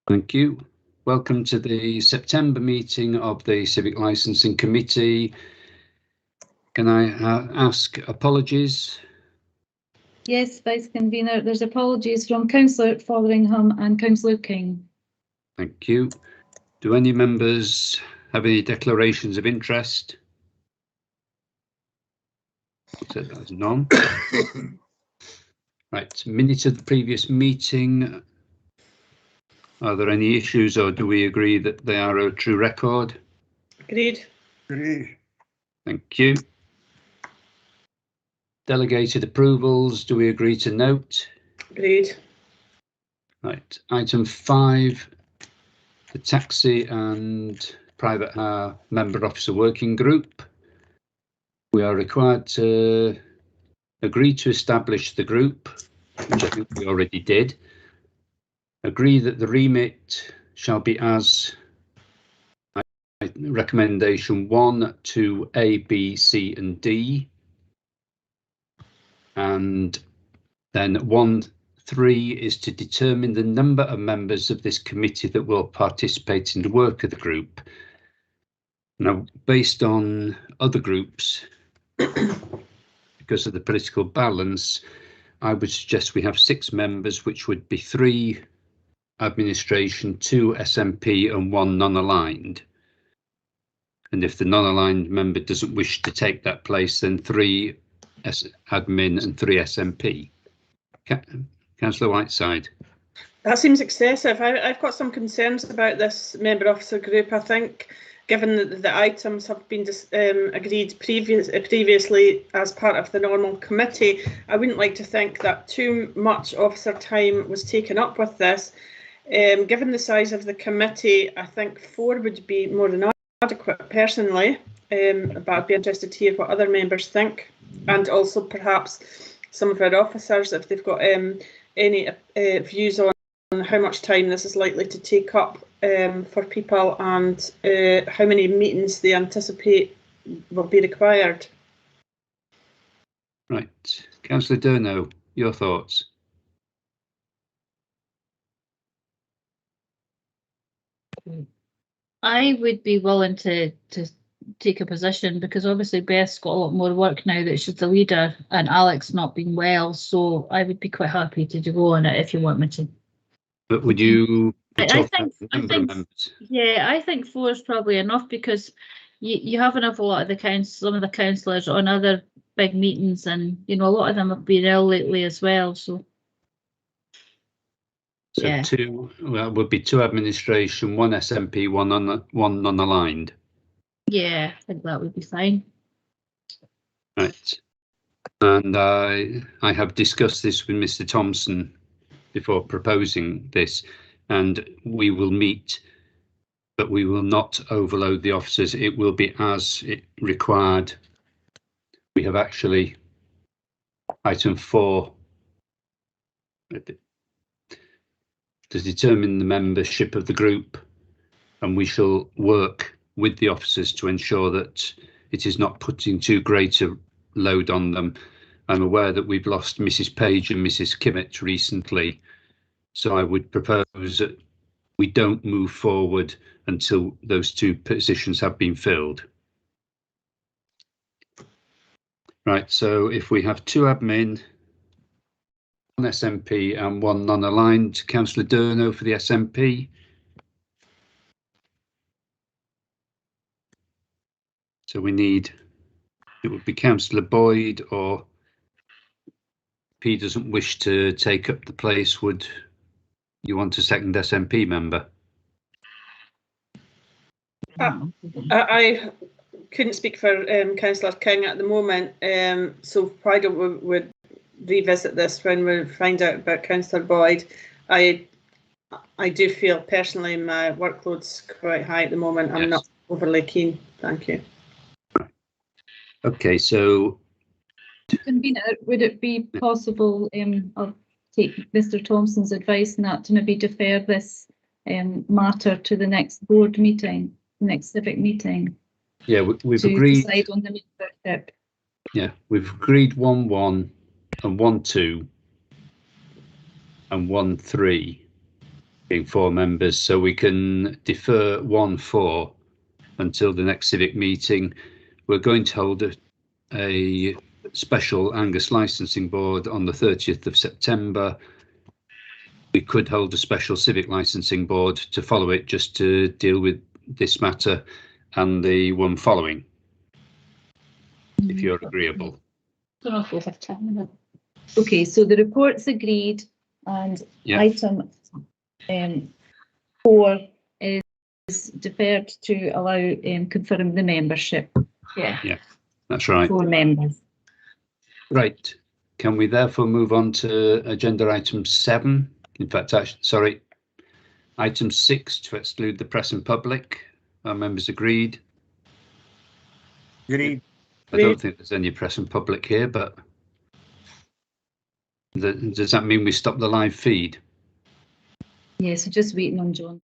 Thank you. Welcome to the September meeting of the Civic Licensing Committee. Can I ask apologies? Yes, Vice Convener, there's apologies from Councillor Fotheringham and Councillor King. Thank you. Do any members have any declarations of interest? So that's none. Right, minute of the previous meeting. Are there any issues, or do we agree that they are a true record? Agreed. Agree. Thank you. Delegated approvals, do we agree to note? Agreed. Right, item 5, the taxi and private hire member officer working group. We are required to agree to establish the group, which I think we already did. Agree that the remit shall be as recommendation 1 to A, B, C and D. And then 1.3 is to determine the number of members of this committee that will participate in the work of the group. Now, based on other groups, because of the political balance, I would suggest we have 6 members, which would be 3 administration, 2 SNP and 1 non-aligned. And if the non-aligned member doesn't wish to take that place, then 3 admin and 3 SNP. Councillor Whiteside. That seems excessive. I've got some concerns about this member officer group. I think, given that the items have been agreed previously as part of the normal committee, I wouldn't like to think that too much officer time was taken up with this. Given the size of the committee, I think 4 would be more than adequate personally, but I'd be interested to hear what other members think, and also perhaps some of our officers, if they've got any views on how much time this is likely to take up for people, and how many meetings they anticipate will be required. Right, Councillor Durno, your thoughts? I would be willing to take a position, because obviously Beth's got a lot more work now that she's the leader, and Alex not being well, so I would be quite happy to go on it if you want me to. But would you I think yeah, I think 4 is probably enough, because you have enough a lot of some of the councillors on other big meetings, and you know, a lot of them have been ill lately as well, so yeah. 2, well, would be 2 administration, 1 SNP, 1 non-aligned. Yeah, I think that would be fine. Right, and I have discussed this with Mr. Thompson before proposing this, and we will meet, but we will not overload the officers. It will be as it required. We have actually item 4 to determine the membership of the group, and we shall work with the officers to ensure that it is not putting too great a load on them. I'm aware that we've lost Mrs. Page and Mrs. Kimmett recently, so I would propose that we don't move forward until those 2 positions have been filled. Right, so if we have 2 admin, 1 SNP and 1 non-aligned, Councillor Durno for the SNP. So we need, it would be Councillor Boyd, or if he doesn't wish to take up the place, would you want a second SNP member? I couldn't speak for Councillor King at the moment, so why don't we revisit this when we find out about Councillor Boyd. I do feel personally my workload's quite high at the moment. I'm not overly keen. Thank you. Okay, so Convener, would it be possible, I'll take Mr. Thompson's advice on that, to maybe defer this matter to the next board meeting, next civic meeting? Yeah, we've to agreed. Decide on the membership. Yeah, we've agreed 1.1 and 1.2 and 1.3. being 4 members, so we can defer 1-4 until the next civic meeting. We're going to hold a special Angus licensing board on the 30th of September. We could hold a special civic licensing board to follow it, just to deal with this matter and the one following, if you're agreeable. Don't know if we have time. Okay, so the report's agreed, and item 4 is deferred to allow confirm the membership. Yeah, that's right. 4 members. Right. Can we therefore move on to agenda item 7? In fact, sorry, item 6, to exclude the press and public. Our members agreed. Agreed. I don't think there's any press and public here, but does that mean we stop the live feed? Yeah, so just waiting on John.